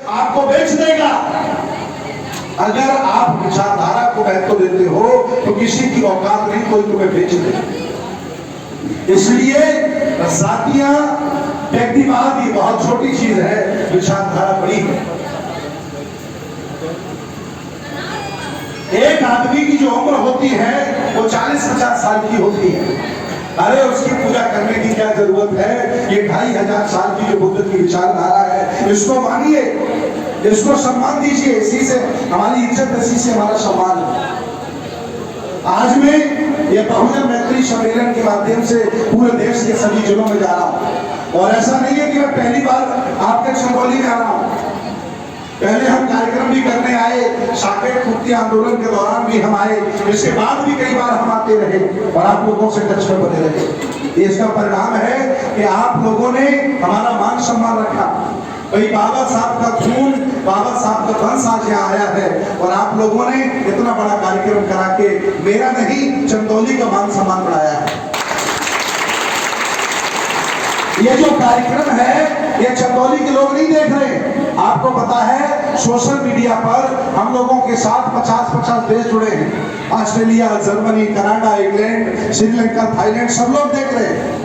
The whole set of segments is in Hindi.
आपको बेच देगा। अगर आप विचारधारा को महत्व देते हो तो किसी की औकात नहीं कोई तुम्हें बेच दे। इसलिए जातियां, व्यक्तिवाद ये बहुत छोटी चीज है, विचारधारा बड़ी है। एक आदमी की जो उम्र होती है वो 40-50 साल की होती है। अरे उसकी पूजा करने की क्या जरूरत है? ये 2500 साल की जो बुद्ध की विचारधारा है, इसको मानिए, इसको सम्मान दीजिए। इसी से हमारी इज्जत, इसी से हमारा सम्मान है। आज मैं ये बहुजन मैत्री सम्मेलन के माध्यम से पूरे देश के सभी जिलों में जा रहा हूँ। और ऐसा नहीं है कि मैं पहली बार आपके चंदौली में आ रहा हूँ। पहले हम कार्यक्रम भी करने आए, साकेत मुक्ति आंदोलन के दौरान भी हम आए, इसके बाद भी कई बार हम आते रहे और आप लोगों से टच में बने रहे। इसका परिणाम है कि आप लोगों ने हमारा मान सम्मान रखा। भाई बाबा साहब का खून, बाबा साहब का वंश आज यहाँ आया है और आप लोगों ने इतना बड़ा कार्यक्रम करा के मेरा नहीं, चंदौली का मान सम्मान बढ़ाया है। ये जो कार्यक्रम है ये चंदौली के लोग नहीं देख रहे। आपको पता है सोशल मीडिया पर हम लोगों के साथ 50-50 देश जुड़े हैं। Australia, Germany, Canada, England, Sri Lanka, Thailand, सब लोग देख रहे हैं।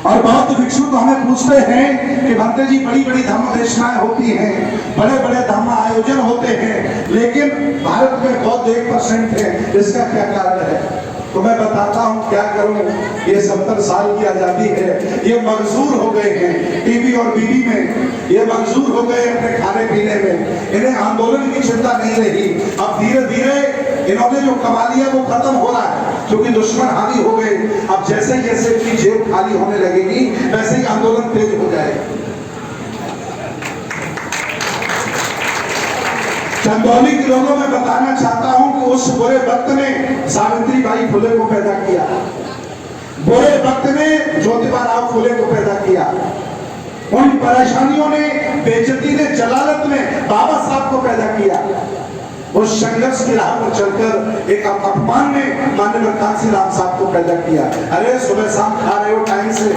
और बहुत भिक्षु तो हमें पूछते हैं कि भंते जी बड़ी बड़ी धर्म देशनाएं होती हैं, बड़े बड़े धर्म आयोजन होते हैं, लेकिन भारत में बहुत 1% है, इसका क्या कारण है? तो मैं बताता हूँ क्या करूँ। ये 70 साल की आजादी है, ये मजबूर हो गए हैं टीवी और बीवी में, ये मजबूर हो गए अपने खाने पीने में, इन्हें आंदोलन की चिंता नहीं रही। अब धीरे धीरे इन्होंने जो कमा लिया वो खत्म हो रहा है, क्योंकि दुश्मन हावी हो गए। अब जैसे जैसे इनकी जेब खाली होने लगेगी वैसे ही आंदोलन तेज हो जाएगा। चंदौली के लोगों में बताना चाहता हूं कि उस बुरे वक्त में सावित्रीबाई फुले को पैदा किया, बुरे वक्त में ज्योतिबा फुले को पैदा किया। उन परेशानियों ने, बेइज्जती ने, जलालत में बाबा साहब को पैदा किया। उस संघर्ष की राह पर चलकर एक अपमान में माननीय कांसीराम साहब को पैदा किया। अरे सुबह शाम खा रहे हो टाइम से,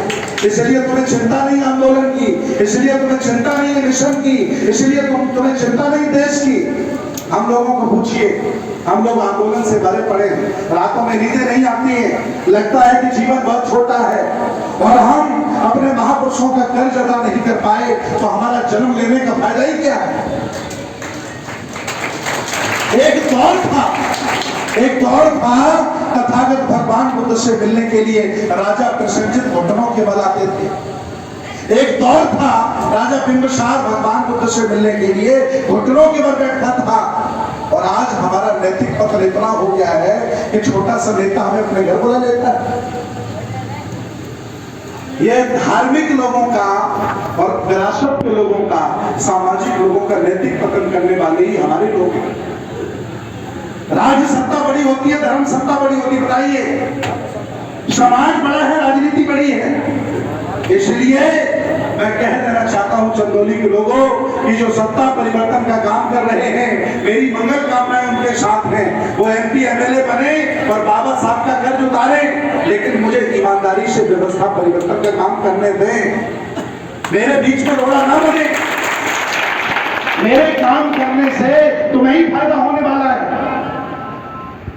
इसलिए तुम्हें चिंता नहीं आंदोलन की, इसलिए तुम्हें चिंता नहीं मिशन की, इसलिए तुम्हें चिंता नहीं देश की। हम लोगों को पूछिए, हम लोग आंदोलन से भरे पड़े हैं, रातों में नींदें नहीं आती हैं, लगता है कि जीवन बहुत छोटा है और हम अपने महापुरुषों का कर्ज अदा नहीं कर पाए तो हमारा जन्म लेने का फायदा ही क्या है? एक दौर था तथागत भगवान बुद्ध से मिलने के लिए राजा प्रसन्नजित घुटनों के बल आते थे। एक दौर था राजा बिंबिसार भगवान बुद्ध से मिलने के लिए घुटनों के बल बैठा था। और आज हमारा नैतिक पत्र इतना हो गया है कि छोटा सा नेता हमें अपने घर बुला लेता है। ये धार्मिक लोगों का और विरासत के लोगों का, सामाजिक लोगों का नैतिक पतन करने वाले ही हमारे लोग हैं। राज्य सत्ता बड़ी होती है, धर्म सत्ता बड़ी होती है, बताइए। समाज बड़ा है, राजनीति बड़ी है। इसलिए मैं कह देना चाहता हूं चंदौली के लोगों कि जो सत्ता परिवर्तन का काम कर रहे हैं, मेरी मंगल कामनाएं उनके साथ हैं। वो MP MLA बने और बाबा साहब का कर्ज उतारे, लेकिन मुझे ईमानदारी से व्यवस्था परिवर्तन का काम करने दें। मेरे बीच में रोड़ा ना बने। मेरे काम करने से तुम्हें ही फायदा होने वाला है।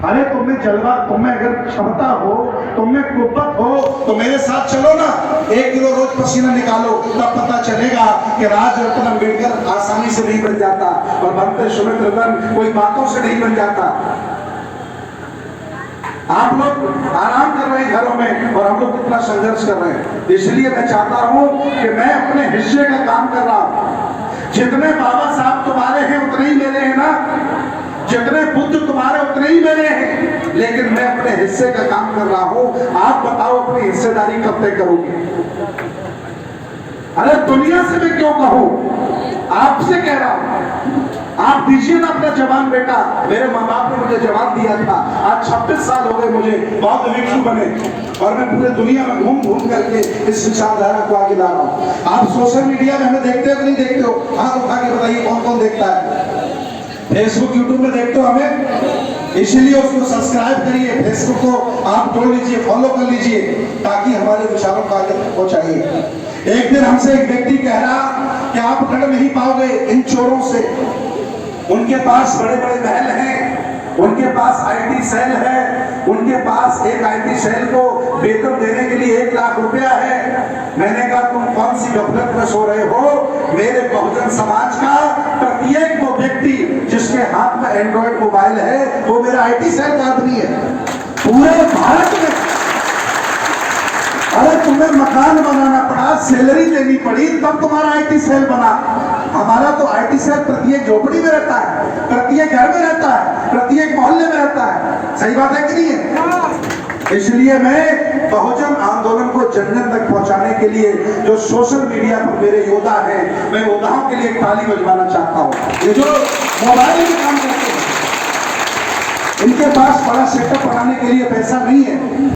अरे तुम्हें जलवा, तुम्हें अगर क्षमता हो, तुम्हें कुव्वत हो तो मेरे साथ चलो ना। 1 किलो रोज पसीना निकालो, तब पता चलेगा कि राजरत्न अम्बेडकर आसानी से नहीं बन जाता और बनते सुमित रतन कोई बातों से नहीं बन जाता। आप लोग आराम कर रहे हैं घरों में और हम लोग कितना संघर्ष कर रहे हैं। इसलिए मैं चाहता हूं कि मैं अपने हिस्से का काम कर रहा हूं। जितने बाबा साहब तुम्हारे हैं उतने ही मेरे हैं ना, जितने बुद्ध तुम्हारे उतने ही मेरे हैं, लेकिन मैं अपने हिस्से का काम कर रहा हूं। आप बताओ अपनी हिस्सेदारी कब तक करोगे? अरे दुनिया से मैं क्यों कहूं, आपसे कह रहा हूं। आप दीजिए ना अपना जवान बेटा। मेरे माँ बाप ने मुझे जवान दिया था, आज 26 साल हो गए मुझे बौद्ध भिक्षु बने और मैं पूरे दुनिया में घूम घूम करके इस विचारधारा को आगे ला रहा हूँ। आप सोशल मीडिया में हमें देखते हो कि नहीं देखते हो? हाथ उठा के बताइए कौन कौन देखता है। फेसबुक यूट्यूब में देखते हो हमें, इसीलिए उसको सब्सक्राइब करिए, फेसबुक को आप जोड़ लीजिए, फॉलो कर लीजिए, ताकि हमारे विचारों को आगे पहुंचाइए। एक दिन हमसे एक व्यक्ति कह रहा कि आप लड़ नहीं पाओगे इन चोरों से, उनके पास बड़े बड़े महल हैं, उनके पास आईटी सेल है, उनके पास एक आईटी सेल को वेतन देने के लिए 1 लाख रुपया है। मैंने कहा तुम कौन सी गफलत में सो रहे हो, मेरे बहुजन समाज का प्रत्येक वो व्यक्ति जिसके हाथ में एंड्रॉइड मोबाइल है वो मेरा आईटी सेल का आदमी है पूरे भारत में। अरे तुम्हें मकान बनाना पड़ा, सैलरी देनी पड़ी, तब तुम्हारा आईटी सेल बना। हमारा तो आईटी सेल प्रत्येक झोपड़ी में रहता है, प्रत्येक घर में रहता है, प्रत्येक मोहल्ले में रहता है। सही बात है कि नहीं है? इसलिए मैं बहुजन आंदोलन को जन जन तक पहुंचाने के लिए जो सोशल मीडिया पर मेरे योद्धा हैं, मैं योद्धाओं के लिए एक ताली बजवाना चाहता हूं। ये जो मोबाइल में काम करते हैं, इनके पास बड़ा सेटअप बनाने के लिए पैसा नहीं है,